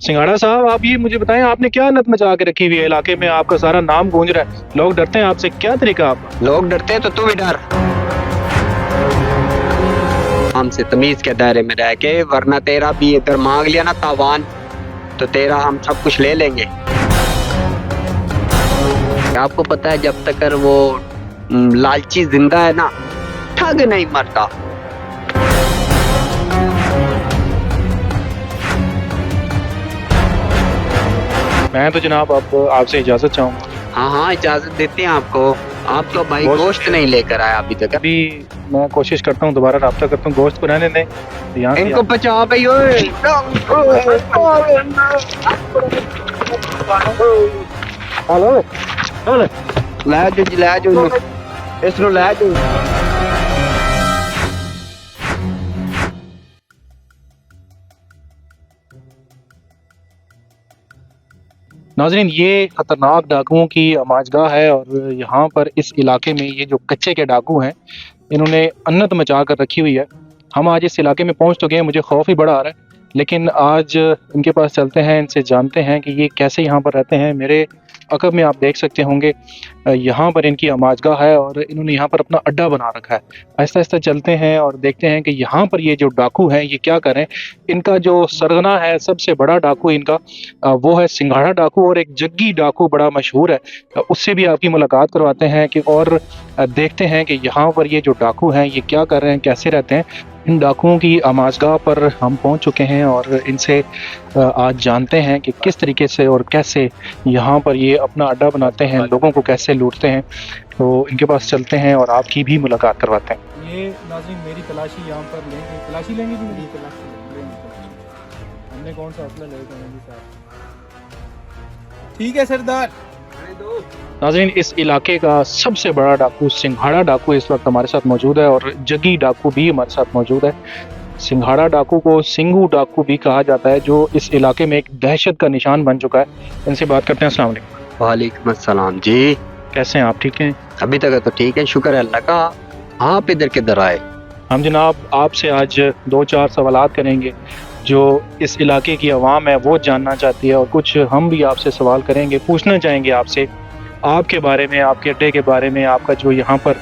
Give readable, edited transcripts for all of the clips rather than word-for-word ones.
सिंघाड़ा साहब, आप ये मुझे बताएं, आपने क्या नत मचा के रखी हुई है इलाके में? आपका सारा नाम गूंज रहा है, लोग डरते हैं आपसे, क्या तरीका आपका? लोग डरते हैं तो तू भी डर। हमसे तमीज के दायरे में रह के, वरना तेरा भी इधर मांग लिया ना तावान तो तेरा हम सब कुछ ले लेंगे। आपको पता है जब तक वो लालची जिंदा है ना, ठग नहीं मरता। मैं तो जनाब अब आपसे इजाजत चाहूंगा। हाँ हाँ, इजाजत देते हैं आपको। आपका भाई गोश्त नहीं लेकर आया अभी तक। अभी मैं कोशिश करता हूँ, दोबारा रब्ता करता हूँ, गोश्त को रहने दें। यहाँ से इनको बचाओ भाई। ओए लै जो इसनु लै जो। नाज़रीन, ये खतरनाक डाकुओं की आमाजगाह है और यहाँ पर इस इलाके में ये जो कच्चे के डाकू हैं, इन्होंने अन्नत मचा कर रखी हुई है। हम आज इस इलाके में पहुँच चुके हैं, मुझे खौफ ही बड़ा आ रहा है, लेकिन आज इनके पास चलते हैं, इनसे जानते हैं कि ये कैसे यहाँ पर रहते हैं। मेरे अकब में आप देख सकते होंगे, यहाँ पर इनकी आमाजगाह है और इन्होंने यहाँ पर अपना अड्डा बना रखा है। आहिस्ता आहिस्ता चलते हैं और देखते हैं कि यहाँ पर ये जो डाकू हैं ये क्या करें। इनका जो सरगना है, सबसे बड़ा डाकू इनका वो है सिंघाड़ा डाकू, और एक जग्गी डाकू बड़ा मशहूर है, उससे भी आपकी मुलाकात करवाते हैं कि और देखते हैं कि यहाँ पर ये जो डाकू हैं ये क्या कर रहे हैं, कैसे रहते हैं। इन डाकुओं की आमाजगाह पर हम पहुंच चुके हैं और इनसे आज जानते हैं कि किस तरीके से और कैसे यहाँ पर ये अपना अड्डा बनाते हैं, लोगों को कैसे लूटते हैं। तो इनके पास चलते हैं और आपकी भी मुलाकात करवाते हैं। ये नाज़रीन मेरी तलाशी यहाँ पर लेंगे, तलाशी लेंगे जी, मेरी तलाशी लेंगे। हमने कौन सा असला लेगा? ठीक है सरदार। नाज़रीन, इस इलाके का सबसे बड़ा डाकू सिंघाड़ा डाकू इस वक्त हमारे साथ मौजूद है और जग्गी डाकू भी हमारे साथ मौजूद है। सिंघाड़ा डाकू को सिंगू डाकू भी कहा जाता है, जो इस इलाके में एक दहशत का निशान बन चुका है। इनसे बात करते हैं। अस्सलाम वालेकुम। वालेकुम अस्सलाम जी। कैसे हैं आप? ठीक हैं? अभी तक तो ठीक है, शुक्र है अल्लाह का। आप इधर किधर आए? हम जनाब आपसे आज 2-4 सवालात करेंगे जो इस इलाके की आवाम है वो जानना चाहती है, और कुछ हम भी आपसे सवाल करेंगे, पूछना चाहेंगे आपसे आपके बारे में, आपके अड्डे के बारे में, आपका जो यहाँ पर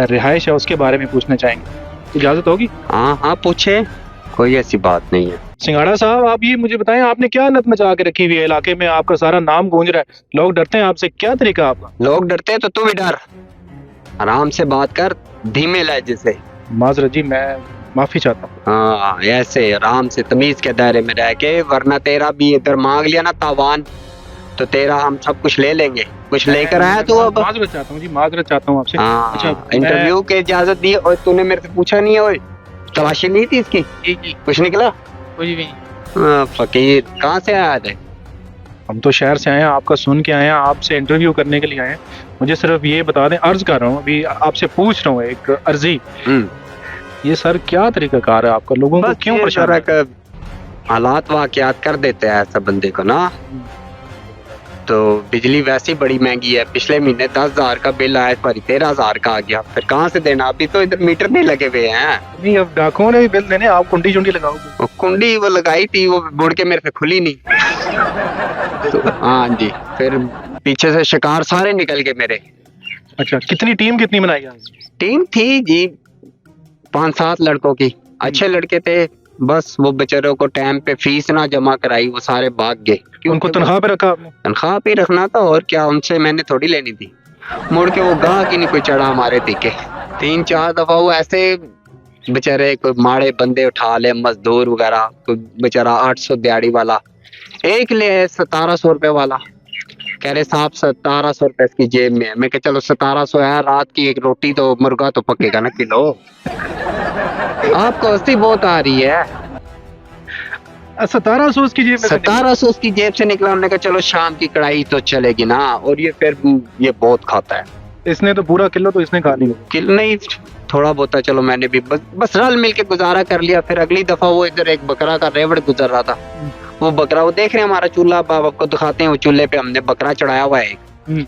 रिहाइश है उसके बारे में पूछना चाहेंगे। इजाज़त होगी? हाँ हाँ पूछे, कोई ऐसी बात नहीं है। सिंघाड़ा साहब, आप ये मुझे बताएं, आपने क्या नत मचा के रखी हुई है इलाके में? आपका सारा नाम गूंज रहा है, लोग डरते हैं आपसे, क्या तरीका आपका? लोग डरते हैं तो तू भी डर। आराम से बात कर, धीमे लहजे से। माजरत जी, मैं माफी चाहता हूँ। हाँ, ऐसे आराम से तमीज के दायरे में रह के, वरना तेरा भी इधर मांग लिया ना तावान तो तेरा हम सब कुछ ले लेंगे। कुछ लेकर आया तो अब माजरत चाहता हूँ जी, माजरत चाहता हूँ आपसे। हाँ, अच्छा, इंटरव्यू के इजाजत दी और तूने मेरे से पूछा नहीं है। ओए, तलाशी ली थी इसकी? कुछ निकला? कुछ भी। फकीर कहाँ से आया थे? हम तो शहर से आए हैं, आपका सुन के आए हैं, आपसे इंटरव्यू करने के लिए आए हैं। मुझे सिर्फ ये बता दें, अर्ज कर रहा हूँ, अभी आपसे पूछ रहा हूँ एक अर्जी। ये सर क्या तरीका कार है आपका, लोगों को क्यों परेशान? हालात वाकयात कर देते हैं ऐसा बंदे को ना। तो बिजली वैसे ही बड़ी महंगी है, पिछले महीने 10,000 का बिल आया, इस बार 13,000 का आ गया। फिर कहाँ से देना? अभी तो इधर मीटर नहीं लगे हुए हैं। नहीं, अब डाकुओं ने भी बिल देने, आप कुंडी चुंडी लगाओगे? वो कुंडी वो लगाई थी, वो मुड़ के मेरे से खुली नहीं। तो हाँ जी, फिर पीछे से शिकार सारे निकल गए मेरे। अच्छा, कितनी टीम कितनी बनाई आज? टीम थी जी 5-7 लड़कों की, अच्छे लड़के थे, बस वो बेचारों को टाइम पे फीस ना जमा कराई, वो सारे भाग गए। उनको तनख्वाह पे रखा आपने? तनख्वाह पे रखना था और क्या, उनसे मैंने थोड़ी लेनी थी। मुड़ के वो गाह की नहीं कोई चढ़ा हमारे पीके। 3-4 दफा वो ऐसे बेचारे कोई माड़े बंदे उठा ले, मजदूर वगैरह, कोई बेचारा 800 दिहाड़ी वाला, एक ले 1700 रुपए वाला, कह रहे साहब 1700 रुपए इसकी जेब में है। मैं कह चलो 1700 है, रात की एक रोटी तो मुर्गा तो पकेगा ना किलो। आपको हंसी बहुत आ रही है। 1700 उसकी जेब में? 1700 उसकी जेब से निकला। हमने कहा चलो शाम की कढ़ाई तो चलेगी ना। और ये फिर ये बहुत खाता है। इसने तो पूरा किलो तो इसने खा लिया। किलो नहीं, थोड़ा बहुत चलो मैंने भी बस रल मिल के गुजारा कर लिया। फिर अगली दफा वो इधर एक बकरा का रेवड़ गुजर रहा था, वो बकरा, वो देख रहे हैं हमारा चूल्हा, बाप आपको दिखाते हैं, वो चूल्हे पे हमने बकरा चढ़ाया हुआ है एक।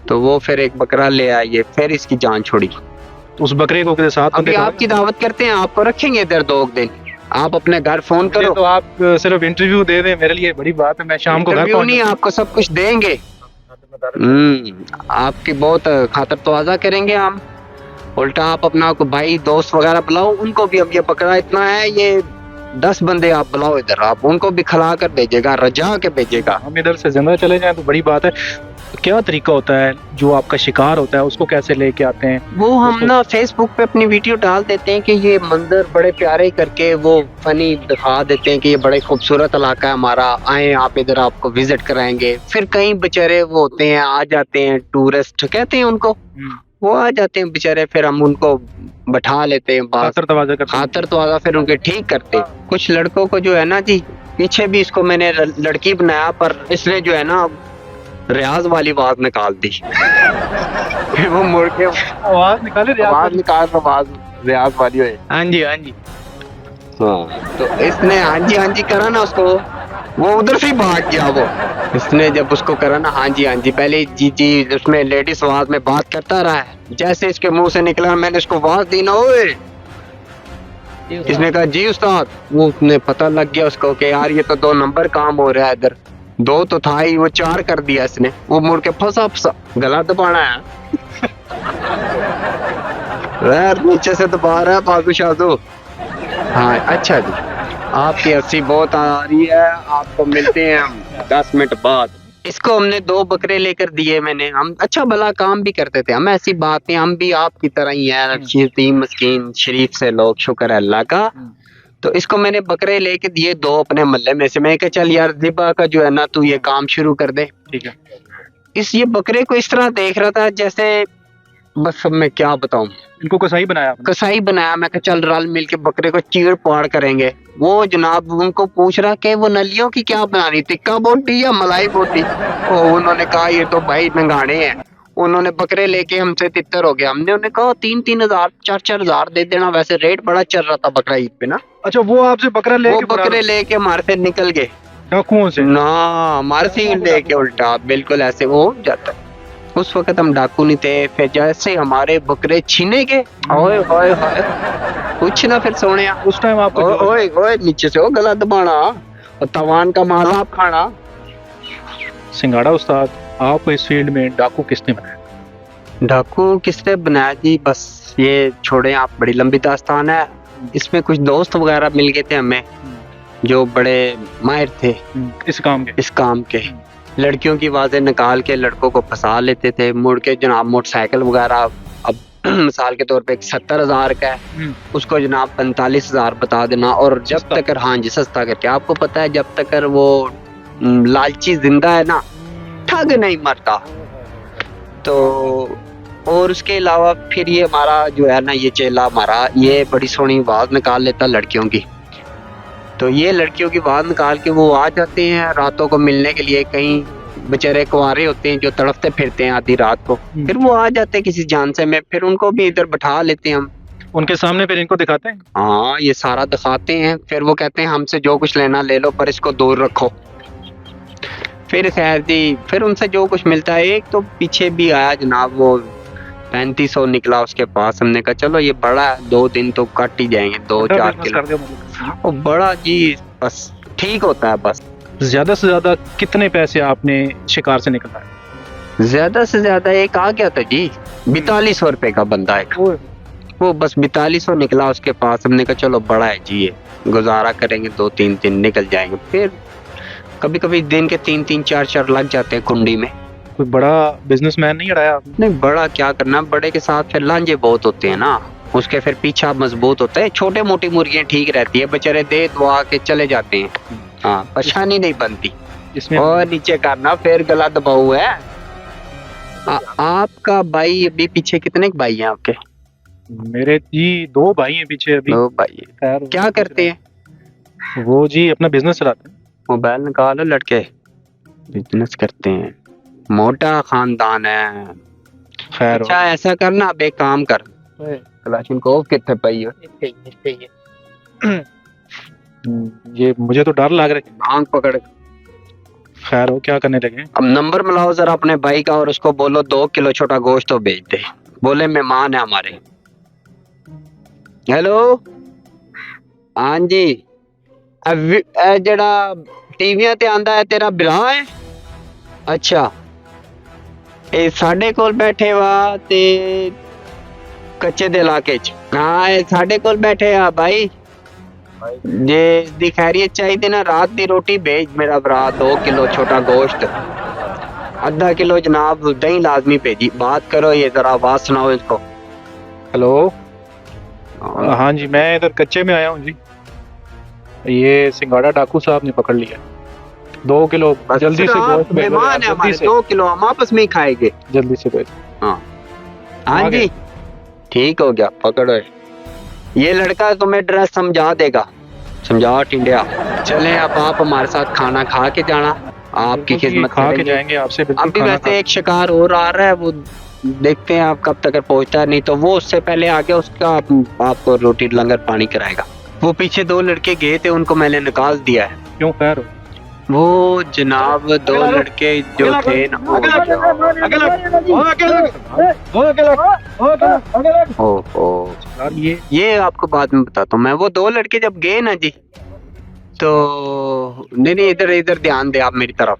तो वो फिर एक बकरा ले आइए, फिर इसकी जान छोड़ी। तो उस बकरे को के साथ अभी आपकी दावत करते हैं, आपको रखेंगे इधर 2 दिन। आप अपने घर फोन मुझे करो। तो आप सिर्फ इंटरव्यू दे दें, मेरे लिए बड़ी बात है, मैं शाम को घर इंटरव्यू पहुंच नहीं, आपको सब कुछ देंगे। आपकी बहुत खातर तवाज़ा करेंगे हम। उल्टा आप अपना को भाई दोस्त वगैरह बुलाओ, उनको भी, अब ये बकरा इतना है, ये 10 बंदे आप बुलाओ इधर, आप उनको भी खिला कर भेजेगा, रजा के भेजेगा। हम इधर से जिंदा चले जाएं तो बड़ी बात है। क्या तरीका होता है जो आपका शिकार होता है उसको कैसे लेके आते हैं? वो हम ना फेसबुक पे अपनी वीडियो डाल देते हैं कि ये मंदिर बड़े प्यारे करके, वो फनी दिखा देते हैं कि ये बड़े खूबसूरत इलाका है हमारा, आए आप इधर, आपको विजिट कराएंगे। फिर कई बेचारे वो होते हैं, आ जाते हैं, टूरिस्ट कहते हैं उनको, वो आ जाते हैं बेचारे, फिर हम उनको बैठा लेते हैं, बात खातर तवाज़ा करते हैं। खातर तो आधा फिर उनके ठीक करते। कुछ लड़कों को जो है ना जी, पीछे भी इसको मैंने लड़की बनाया, पर इसने जो है ना रियाज वाली आवाज निकाल दी। फिर वो मुड़ के आवाज निकाले आवाज निकाल, आवाज रियाज वाली है। हाँ जी हाँ जी। हाँ, तो इसने हाँ जी करा ना उसको, वो उधर से ही भाग गया। वो इसने जब उसको करा ना हाँ जी, पहले जी जी उसमें लेडीज आवाज में बात करता रहा है। जैसे इसके मुंह से निकला, मैंने इसको आवाज दी ना, ओए, इसने कहा जी उस्ताद। वो उसने पता लग गया उसको कि यार ये तो 2 नंबर काम हो रहा है इधर, 2 तो था ही, वो 4 कर दिया इसने। वो मुड़ के फंसा गला दबाना है। यार नीचे से दबा रहा है बाजू शाजू। हाँ अच्छा जी, आपकी हंसी बहुत आ रही है, आपको मिलते हैं हम 10 मिनट बाद। इसको हमने 2 बकरे लेकर दिए मैंने, हम अच्छा भला काम भी करते थे हम, ऐसी बात नहीं, हम भी आपकी तरह ही हैं, यतीम मस्कीन शरीफ से लोग, शुक्र है अल्लाह का। तो इसको मैंने बकरे लेके दिए 2 अपने मोहल्ले में से। मैं कहा चल यार ज़िबा का जो है ना, तू ये काम शुरू कर दे। ठीक है। ये बकरे को इस तरह देख रहा था जैसे, बस अब मैं क्या बताऊं, इनको कसाई बनाया आपने? कसाई बनाया। मैं कहा चल रल मिल के बकरे को चीड़ पाड़ करेंगे। वो जनाब उनको पूछ रहा कि वो नलियों की क्या बनानी, टिक्का बोटी या मलाई बोटी। उन्होंने कहा ये तो भाई नंगाने हैं। उन्होंने बकरे लेके हमसे तितर हो गया। हमने उन्हें कहा 3-3 हजार 4-4 हजार दे देना, वैसे रेट बड़ा चल रहा था बकरा ईद पे ना। अच्छा, वो आपसे बकरा वो लेके बकरे लेके हमारे से निकल गए डाकुओं से? ना, हमारे से ही लेके उल्टा बिल्कुल ऐसे वो जाता। उस वक्त हम डाकू नहीं थे। फिर जैसे हमारे बकरे छीने के, ओए ओए ओए, कुछ ना फिर सोने उस टाइम आपको ओए ओए नीचे से वो गला दबाना और तवान का माल आप खाना। सिंगाड़ा उस्ताद, आपको इस फील्ड में डाकू किसने बनाया? डाकू किसने बनाया जी, बस ये छोड़े आप, बड़ी लंबी दास्तान है। इसमें कुछ दोस्त वगैरह मिल गए थे हमें जो बड़े माहिर थे इस काम के। लड़कियों की आवाजें निकाल के लड़कों को फंसा लेते थे। मुड़ के जनाब मोटरसाइकिल वगैरह, अब मिसाल के तौर पे 70,000 का है, उसको जनाब 45,000 बता देना। और जब तक हाँ जी सस्ता करके, आपको पता है जब तक वो लालची जिंदा है ना, ठग नहीं मरता। तो और उसके अलावा फिर ये हमारा जो है ना, ये चेला हमारा, ये बड़ी सोहनी आवाज निकाल लेता लड़कियों की। तो ये लड़कियों की आवाज निकाल के वो आ जाते हैं रातों को मिलने के लिए। कहीं बेचारे कुंवारे होते हैं जो तड़पते फिरते हैं आधी रात को, फिर वो आ जाते हैं किसी जान से में, फिर उनको भी इधर बैठा लेते हैं हम। उनके सामने फिर इनको दिखाते हैं? हाँ, ये सारा दिखाते हैं। फिर वो कहते हैं हमसे जो कुछ लेना ले लो, पर इसको दूर रखो। फिर खैर जी, फिर उनसे जो कुछ मिलता है। एक तो पीछे भी आया जनाब, वो 3500 निकला उसके पास। हमने कहा चलो ये बड़ा है, 2 दिन तो कट ही जाएंगे, 2-4 किलो। और बड़ा जी बस ठीक होता है। बस ज्यादा से ज्यादा कितने पैसे आपने शिकार से निकलवाए? ज्यादा से ज्यादा एक आ गया था जी 4200 रुपए का बंदा एक, वो बस 4200 निकला उसके पास। हमने कहा चलो बड़ा है जी, ये गुजारा करेंगे, 2-3 दिन निकल जाएंगे। फिर कभी कभी दिन के 3-3 4-4 लग जाते हैं कुंडी में। कोई बड़ा बिजनेसमैन नहीं अड़ाया आपने? नहीं, बड़ा क्या करना, बड़े के साथ फिर लांझे बहुत होते हैं ना, उसके फिर पीछा मजबूत होता है। छोटे मोटी मुर्गियां ठीक रहती है, बेचारे दे दुआ के चले जाते हैं। हाँ, परेशानी नहीं बनती इसमें। और नीचे करना फिर गला दबाऊ है। आपका भाई अभी पीछे कितने भाई हैं आपके? मेरे जी 2 भाई हैं पीछे अभी। 2 भाई हैं। क्या करते हैं वो? जी अपना बिजनेस चलाते हैं। मोबाइल निकालो लड़के, बिजनेस करते हैं, मोटा खानदान है। खैर अच्छा ऐसा करना, अब एक काम कर, कलाशनिकोव कितने पाई हो? ये मुझे तो डर लग रहा है। भांग पकड़। खैर हो, क्या करने लगे? अब नंबर मिलाओ जरा अपने भाई का और उसको बोलो 2 किलो छोटा गोश्त तो भेज दे, बोले मेहमान है हमारे। हेलो हाँ जी जड़ा टीवियां ते आंदा है तेरा बिरा है अच्छा ये साडे कोल बैठे वा ते कच्चे दे इलाके च हाँ ये साडे कोल बैठे आ भाई जे इसदी खैरियत चाहिए ना रात दी रोटी भेज मेरा भरा 2 किलो छोटा गोश्त आधा किलो जनाब दही लाजमी भेजी बात करो ये जरा आवाज सुनाओ इसको हेलो। हाँ जी, मैं इधर कच्चे में आया हूँ जी। ये सिंगाड़ा डाकू साहब ने पकड़ लिया। 2 किलो जल्दी से गोश्त भेजो यार, मेहमान है जल्दी हमारे से 2 किलो हम आपस में ही खाएंगे जल्दी से भेजो। हाँ हाँ आ गए। जी ठीक हो गया पकड़ो ये लड़का तुम्हें ड्रेस समझा देगा समझा टिंडिया चले अब आप हमारे साथ खाना खा के जाना आपकी बिल्कुल जी, खिदमत खा के करेंगे जाएंगे आपसे बिल्कुल अभी खाना वैसे एक शिकार और आ रहा है वो देखते हैं आप कब तक पहुंचता है नहीं तो वो उससे पहले आगे उसका आपको रोटी लंगर पानी कराएगा वो पीछे 2 लड़के गए थे उनको मैंने निकाल दिया है क्यों खैर हो? वो जनाब 2 लड़के जो थे ना ओहो यार ये आपको बाद में बताता हूँ मैं वो 2 लड़के जब गए ना जी तो नहीं इधर इधर ध्यान दे आप मेरी तरफ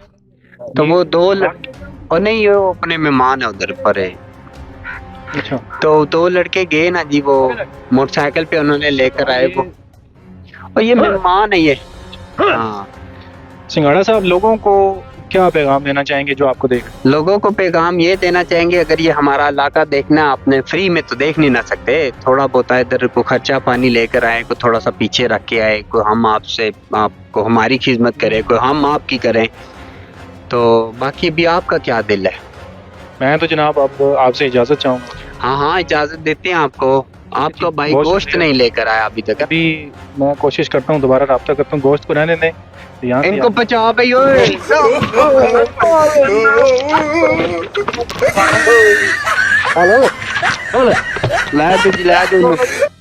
तो वो 2 लड़के और नहीं ये वो अपने मेहमान है उधर पर है अच्छा तो 2 लड़के गए ना जी वो मोटरसाइकिल पे उन्होंने लेकर आए वो और ये मेहमान है ये हाँ सिंगाड़ा साहब, लोगों को क्या पैगाम देना चाहेंगे जो आपको देख? लोगों को पैगाम ये देना चाहेंगे अगर ये हमारा इलाका देखना आपने फ्री में तो देख नहीं ना सकते थोड़ा बहुत इधर को खर्चा पानी लेकर आए को थोड़ा सा पीछे रख के आए को हम आपसे आपको हमारी खिदमत करें कोई हम आपकी करें तो बाकी भी आपका क्या दिल है मैं तो जनाब अब आपसे इजाजत चाहूंगा। हाँ हाँ इजाजत देते हैं आपको भाई गोश्त नहीं लेकर आया अभी तक अभी मैं कोशिश करता हूँ दोबारा राब्ता करता हूँ, गोश्त को रहने दें तो यहाँ से इनको बचाओ भाई ओए हेलो ला दो